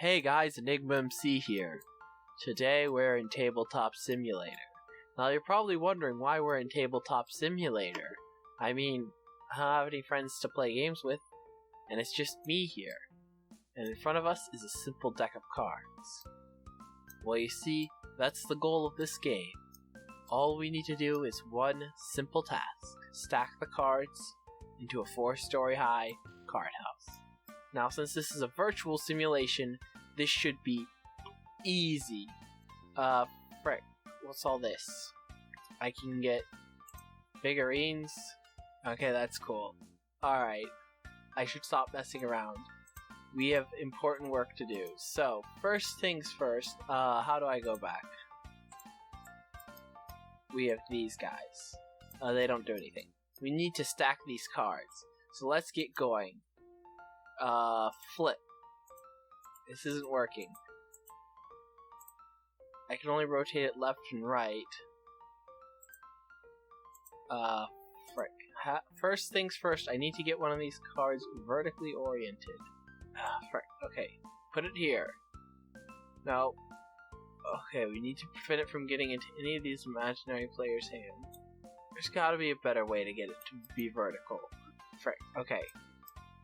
Hey guys, Enigma MC here. Today we're in Tabletop Simulator. Now you're probably wondering why we're in Tabletop Simulator. I mean, I don't have any friends to play games with, and it's just me here. And in front of us is a simple deck of cards. Well, you see, that's the goal of this game. All we need to do is one simple task. Stack the cards into a 4-story high card house. Now, since this is a virtual simulation, this should be easy. Frick, what's all this? I can get figurines. Okay, that's cool. Alright, I should stop messing around. We have important work to do. So, first things first, how do I go back? We have these guys. They don't do anything. We need to stack these cards. So let's get going. Flip. This isn't working. I can only rotate it left and right. Frick. First things first, I need to get one of these cards vertically oriented. Frick. Okay. Put it here. No. Okay, we need to prevent it from getting into any of these imaginary players' hands. There's gotta be a better way to get it to be vertical. Frick. Okay.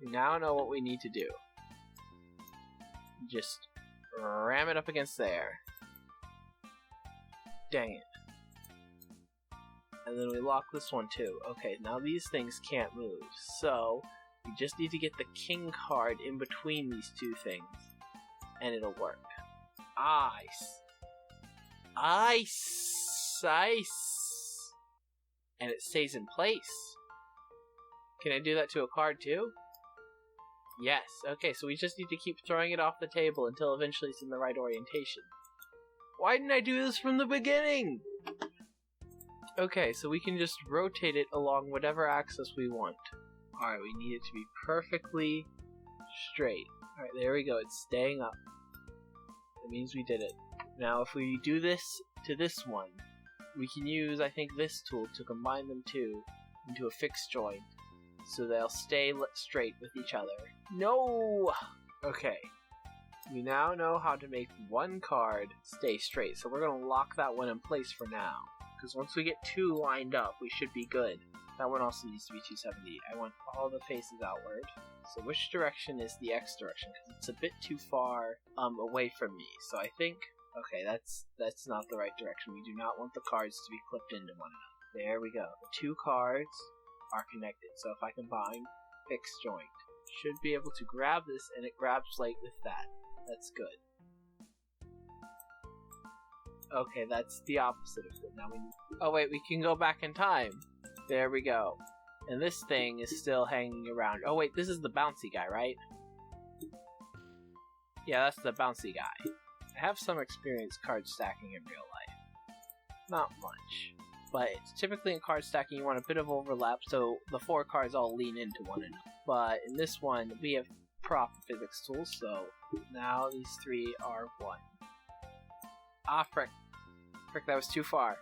We now know what we need to do. Just ram it up against there. Dang it. And then we lock this one too. Okay, now these things can't move. So, we just need to get the king card in between these two things. And it'll work. Ice. Ice. Ice. And it stays in place. Can I do that to a card too? Yes. Okay, so we just need to keep throwing it off the table until eventually it's in the right orientation. Why didn't I do this from the beginning? Okay, so we can just rotate it along whatever axis we want. Alright, we need it to be perfectly straight. Alright, there we go. It's staying up. That means we did it. Now, if we do this to this one, we can use, I think, this tool to combine them two into a fixed joint. So they'll stay straight with each other. No! Okay. We now know how to make one card stay straight. So we're going to lock that one in place for now. Because once we get two lined up, we should be good. That one also needs to be 270. I want all the faces outward. So which direction is the X direction? Because it's a bit too far away from me. So I think... Okay, that's not the right direction. We do not want the cards to be clipped into one another. There we go. The two cards are connected. So if I combine fixed joint, should be able to grab this, and it grabs like with that. That's good. Okay, that's the opposite of good. Now we need... Oh wait, we can go back in time. There we go. And this thing is still hanging around. Oh wait, this is the bouncy guy, right? Yeah, that's the bouncy guy. I have some experience card stacking in real life. Not much. But typically in card stacking you want a bit of overlap so the 4 cards all lean into one another. But in this one we have proper physics tools, so now these 3 are 1. Ah, frick. Frick, that was too far.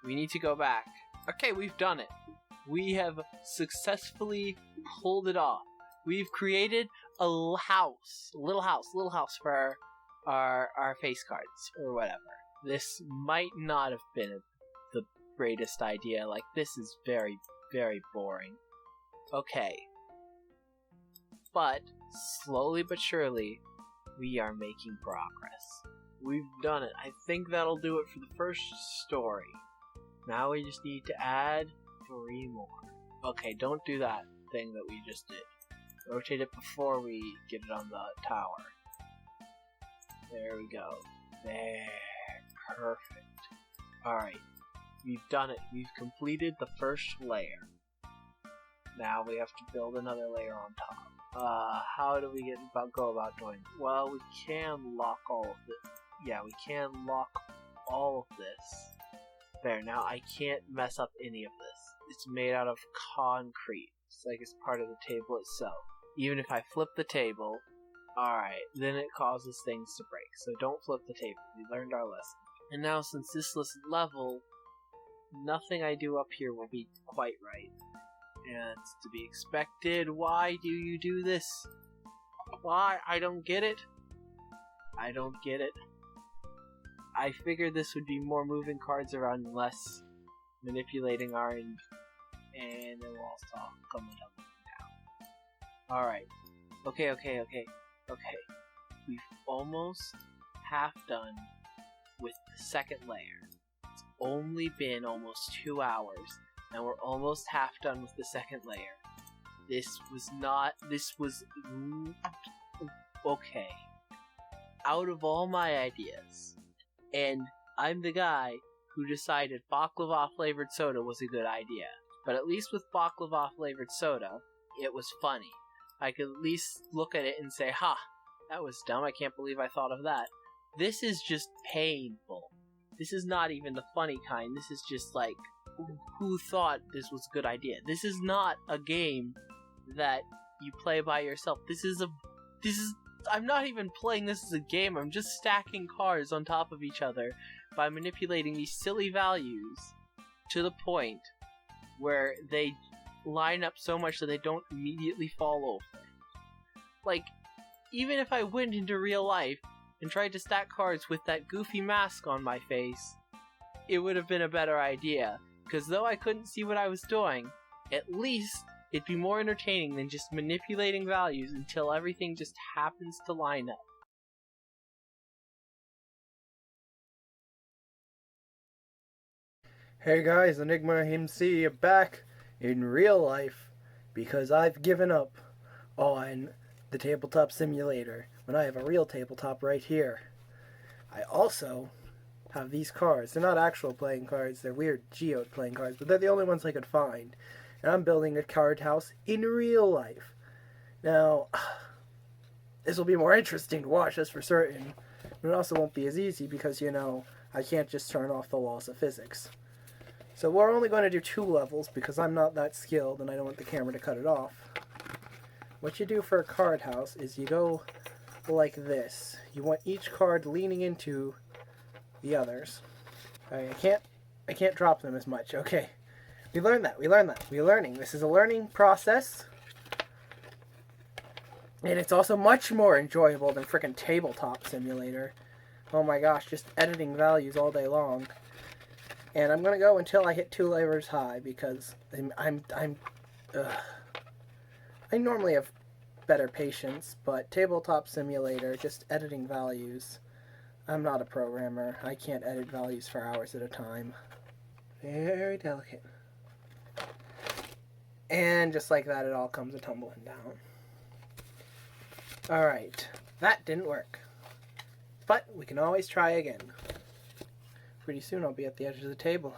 We need to go back. Okay, we've done it. We have successfully pulled it off. We've created a little house for our face cards, or whatever. This might not have been the greatest idea. Like, this is very, very boring. Okay. But, slowly but surely, we are making progress. We've done it. I think that'll do it for the first story. Now we just need to add 3 more. Okay, don't do that thing that we just did. Rotate it before we get it on the tower. There we go. There. Perfect. Alright. We've done it. We've completed the first layer. Now we have to build another layer on top. How do we go about doing it? Well, we can lock all of this. Yeah, we can lock all of this. There, now I can't mess up any of this. It's made out of concrete. It's like it's part of the table itself. Even if I flip the table, alright, then it causes things to break. So don't flip the table. We learned our lesson. And now since this is level, nothing I do up here will be quite right. And it's to be expected. Why do you do this? Why? I don't get it. I don't get it. I figured this would be more moving cards around and less manipulating orange. And then we'll all stop coming up now. Alright. Okay. We've almost half done with the second layer. It's only been almost 2 hours, and we're almost half done with the second layer. This was okay. Out of all my ideas, and I'm the guy who decided baklava flavored soda was a good idea. But at least with baklava flavored soda, it was funny. I could at least look at it and say, ha, that was dumb, I can't believe I thought of that. This is just painful. This is not even the funny kind, this is just like, who thought this was a good idea? This is not a game that you play by yourself. I'm not even playing this as a game, I'm just stacking cards on top of each other by manipulating these silly values to the point where they line up so much that they don't immediately fall over. Like, even if I went into real life and tried to stack cards with that goofy mask on my face, it would have been a better idea. Because though I couldn't see what I was doing, at least it'd be more entertaining than just manipulating values until everything just happens to line up. Hey guys, Enigma MC back in real life because I've given up on the Tabletop Simulator when I have a real tabletop right here. I also have these cards. They're not actual playing cards, they're weird geode playing cards, but they're the only ones I could find. And I'm building a card house in real life. Now, this will be more interesting to watch, that's for certain. But it also won't be as easy because, I can't just turn off the laws of physics. So we're only going to do 2 levels because I'm not that skilled and I don't want the camera to cut it off. What you do for a card house is you go like this. You want each card leaning into the others. Right, I can't drop them as much. Okay. We learned that. We're learning. This is a learning process. And it's also much more enjoyable than frickin' Tabletop Simulator. Oh my gosh, just editing values all day long. And I'm gonna go until I hit 2 layers high because I normally have better patience, but Tabletop Simulator, just editing values. I'm not a programmer. I can't edit values for hours at a time. Very delicate. And just like that, it all comes tumbling down. Alright, that didn't work. But we can always try again. Pretty soon I'll be at the edge of the table.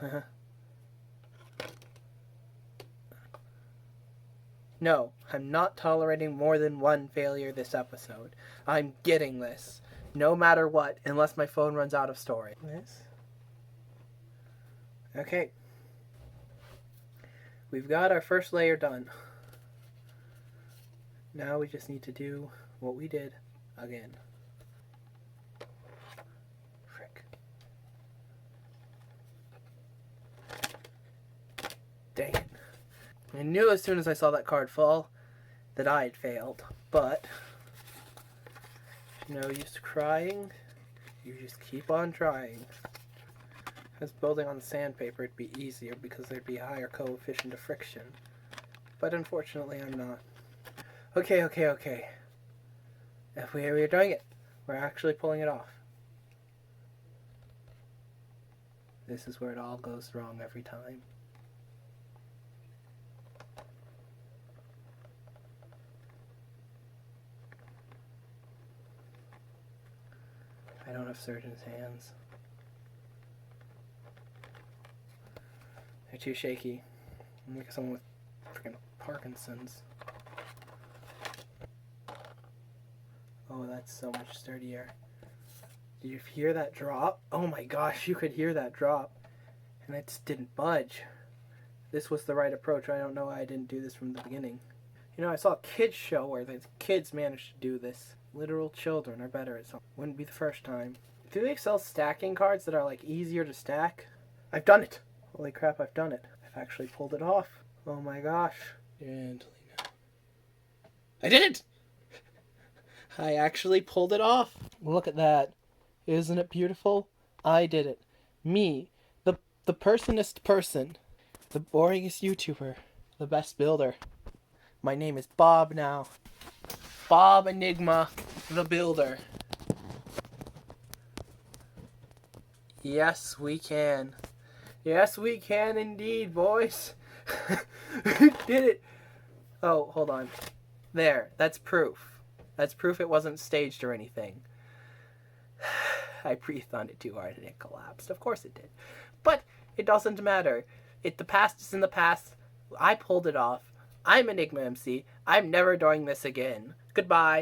No, I'm not tolerating more than 1 failure this episode. I'm getting this. No matter what, unless my phone runs out of storage. This? Okay. We've got our first layer done. Now we just need to do what we did again. Dang it. I knew as soon as I saw that card fall that I had failed, but no use crying, you just keep on trying. If I was building on sandpaper, it'd be easier because there'd be a higher coefficient of friction, but unfortunately I'm not. Okay. If we're doing it, we're actually pulling it off. This is where it all goes wrong every time. I don't have surgeon's hands. They're too shaky. I'm like someone with freaking Parkinson's. Oh, that's so much sturdier. Did you hear that drop? Oh my gosh, you could hear that drop. And it just didn't budge. This was the right approach. I don't know why I didn't do this from the beginning. I saw a kids show where the kids managed to do this. Literal children are better at something. Wouldn't be the first time. Do they sell stacking cards that are like easier to stack? I've done it! Holy crap, I've done it. I've actually pulled it off. Oh my gosh. Gently now. I did it! I actually pulled it off. Look at that. Isn't it beautiful? I did it. Me, the personest person, the boringest YouTuber, the best builder. My name is Bob now. Bob Enigma, the builder. Yes, we can. Yes, we can indeed, boys. We did it. Oh, hold on. There, that's proof. That's proof it wasn't staged or anything. I breathed on it too hard and it collapsed. Of course it did. But it doesn't matter. The past is in the past. I pulled it off. I'm Enigma MC. I'm never doing this again. Goodbye.